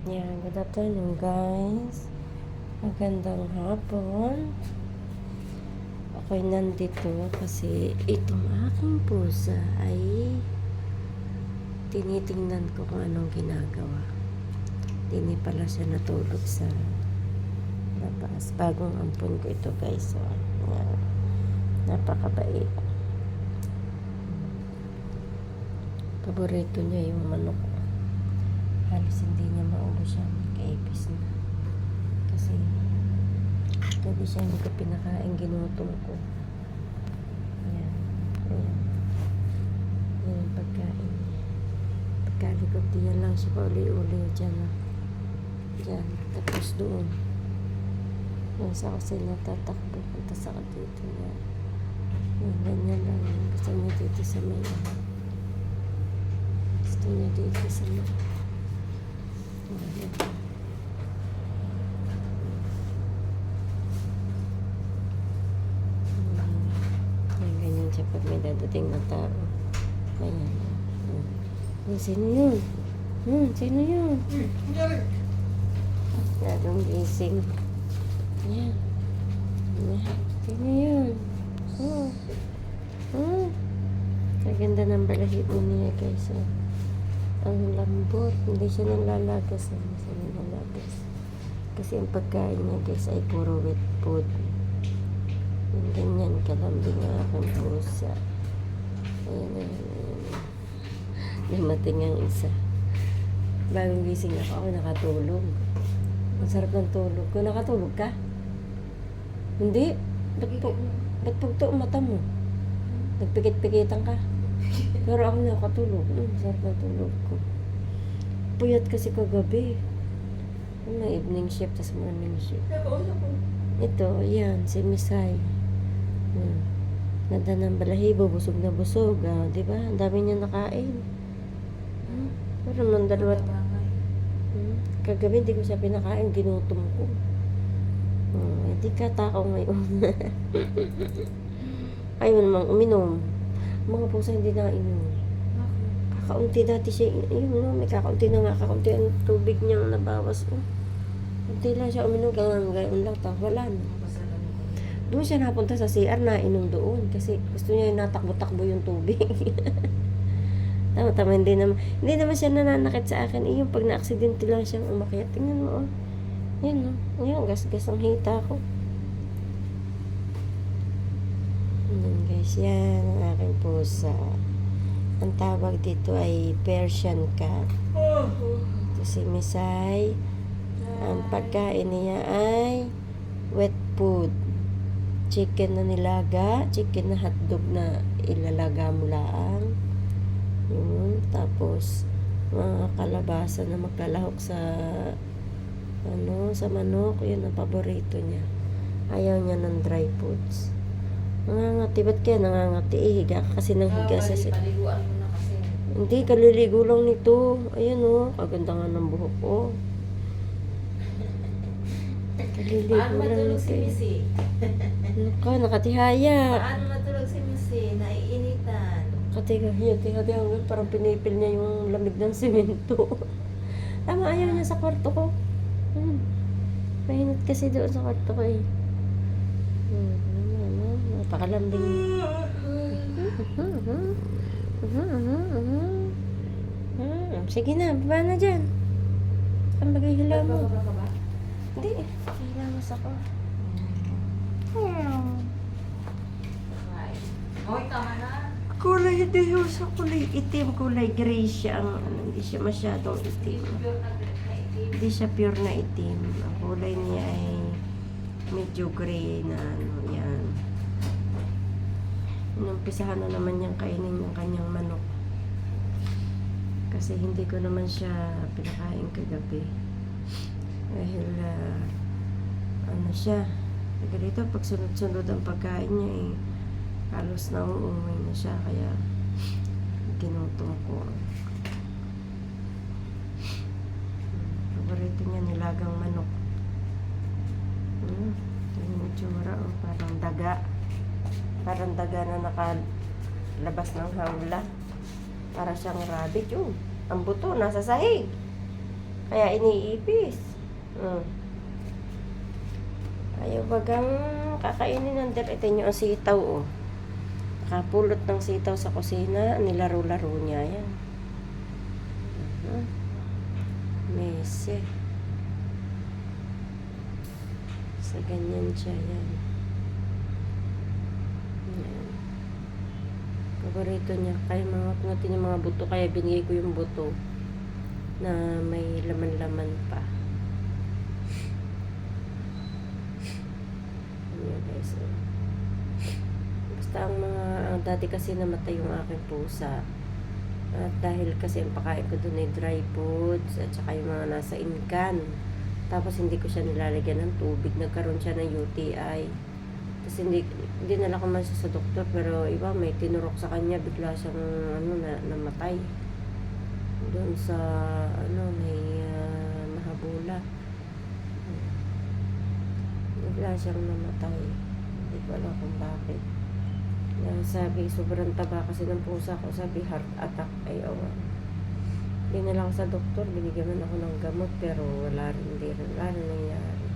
Yan, good afternoon guys. Magandang hapon. Ako'y nandito kasi itong aking pusa ay tinitingnan ko kung anong ginagawa. Hindi pala siya natulog sa labas. Bagong ampon ko ito guys. So, yan. Napakabait. Paborito niya yung manok. Halos hindi niya maubos siya. Kaipis na. Kasi gabi siya hindi ko pinakain, ginutom ko. Ayan. Ayan. Yan yung pagkain. Pagkalikot niya lang siya pauli-uli dyan. Dyan. Tapos doon. Yung sa kasi natatakbo. Punta sa dito niya. Yan, ganyan lang. Gusto niya dito sa may gusto niya dito sa may ganyan siya pag may dadating na tao. Ayan. Sino yun? Sino yun? Lalong gising. Ayan. Sino yun? Kaganda ng balahibo niya guys. Ang lambot. Hindi siya nalalagas. Hindi siya nalalagas. Kasi ang pagkain niya guys ay puro wet food. Yung ganyan kalambing ang aking pusa. Ayan. Dumating ang isa. Bagong gising ako nakatulog. Ang sarap ng tulog ko. Nakatulog ka? Hindi? Ba't pagto mata mo? Nagpikit-pikitan ka? Pero ako nakatulog. Sarap ng tulog ko. Puyat kasi kagabi. May evening shift, tas morning shift. Ito, yan, si Misay. Ganda ng balahibo, busog na busog. Diba? Ang dami niya nakain. Pero nung dalawa. Kagabi, hindi ko siya pinakain. Ginutom ko. Hindi ka takaw ngayon. Ayaw namang uminom. Mga pusa hindi na inom. Kakaunti dati siya, may kakaunti na nga, kakaunti ang tubig niyang nabawas. Unti lang siya uminom, gayon lang, wala na. Doon siya napunta sa CR na inom doon, kasi gusto niya yung natakbo-takbo yung tubig. Tama, hindi naman siya nananakit sa akin. Yung pag na-aksidente lang siyang umakyat, tingnan mo, Yan, Ayun, gas-gas ang hita ko. Yan guys, yan ang aking pusa. Ang tawag dito ay Persian cat. Ito si Misay. Ang pagkain niya ay wet food. Chicken na nilaga, chicken na hotdog na ilalaga mo lang. Yun. Tapos mga kalabasa na maglalahok sa sa manok. Yun ang paborito niya. Ayaw niya ng dry foods. Nangangati, ba't kaya nangangati? Higa ka kasi nang higa sa Paliguan mo na kasi. Hindi, kaliligo lang nito. Ayan kaganda nga ng buhok ko. Kaliligo Paano lang matulog nito. si Missy? Nakatihaya. Paano matulog si Missy? Naiinitan. Katihaya hanggang parang pinipil niya yung lamig ng simento. Tama, ayaw niya sa kwarto ko. Mainit kasi doon sa kwarto ko eh. Napakalambing. Sige na, baba na dyan. Ang maghihilaw mo. Bababa ka ba? Hindi, hilamos ako. Hoy, tama na. Kulay, hindi yung sa kulay itim. Kulay gray siya. Hindi siya masyadong itim. Hindi siya pure na itim. Ang kulay niya ay medyo gray na yan. Inumpisahan na naman niyang kainin yung kanyang manok. Kasi hindi ko naman siya pinakain kagabi. Dahil, siya. Dito, pag sunod-sunod ang pagkain niya halos na umuwi na siya. Kaya, ginutom ko. Paborito niya nilagang manok. Yung itsura, parang daga. Parang daga na nakalabas ng hawla. Para siyang rabbit. Ang buto, nasa sahig. Kaya iniipis. Hmm. Ayaw bagang kakainin ng Ito nyo ang sitaw, oh. Nakapulot ng sitaw sa kusina. Nilaro-laro niya. Yan. Mese. Sa ganyan siya. Yan. Yan. Paborito niya. Kaya natin yung mga buto. Kaya binigay ko yung buto na may laman-laman pa. Yan guys. Basta ang dati kasi namatay yung aking pusa. At dahil kasi ang pakain ko doon ay dry foods at saka yung mga nasa incan. Tapos hindi ko siya nilalagyan ng tubig. Nagkaroon siya ng UTI. Tapos hindi nala ko man siya sa doktor, pero iba may tinurok sa kanya, bigla siyang namatay. Doon sa may Mahabula. Bigla siyang namatay. Hindi ko alam kung bakit. Sabi, sobrang taba kasi ng pusa ko. Sabi, heart attack. Ay, dinala ko sa doktor. Binigyan man ako ng gamot. Pero wala rin nangyari.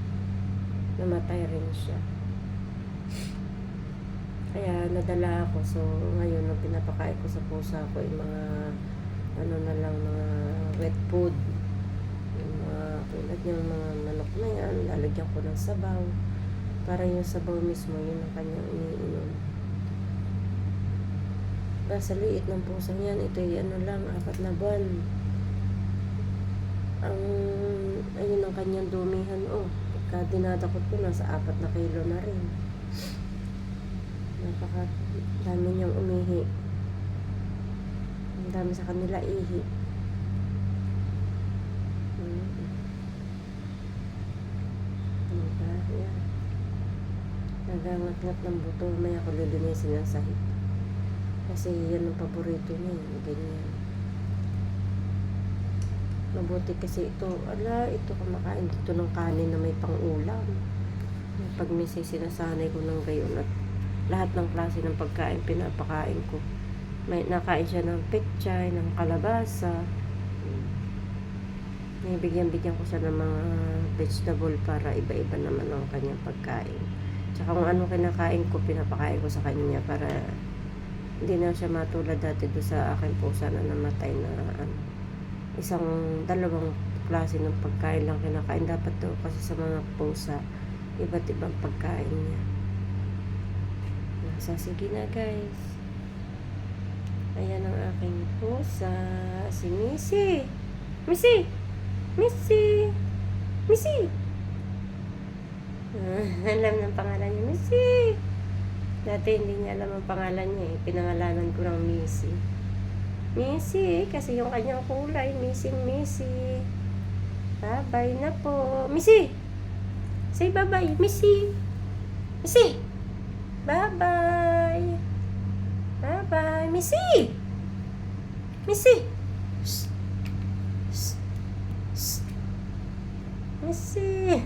Namatay rin siya. Kaya nadala ako. So, ngayon, nung pinapakain ko sa pusa ko, yung mga, mga wet food. Yung mga, tulad yung mga manok na yan, lalagyan ko ng sabaw. Para yung sabaw mismo, yun ang kanyang iniinom. Sa liit ng pusang yan, ito ay 4 na buwan. Ayun ang kanyang dumihan, pagka dinadakot ko, nasa 4 na kilo na rin. Napaka dami niyang umihi. Ang dami sa kanila ihi. Diba? Yan. Nagangat-ngat ng buto. May ako lilinisin ng sahig. Kasi yan ang paborito niya. Ganyan. Mabuti kasi ito. Ito kumakain dito ng kanin na may pang-ulam. Pag may sinasanay ko ng gayon at lahat ng klase ng pagkain pinapakain ko. May nakain siya ng pechay, ng kalabasa. Bigyan ko siya ng mga vegetable para iba-iba naman ang kanyang pagkain. Tsaka kung ano kinakain ko, pinapakain ko sa kanya para hindi na siya matulad dati doon sa aking pusa na namatay na 2 klase ng pagkain lang kinakain. Dapat to kasi sa mga pusa, iba't ibang pagkain niya. Sige na guys. Ayan ang aking pusa. Si Missy. Missy! Missy! Missy! Alam ng pangalan niya, Missy! Dati hindi niya alam ang pangalan niya eh. Pinangalanan ko ng Missy. Missy, kasi yung kanyang kulay, Missy. Bye-bye na po. Missy! Say bye-bye, Missy! Missy! Bye-bye! Bye-bye, Missy! Missy! Shh! Shh! Shh! Missy!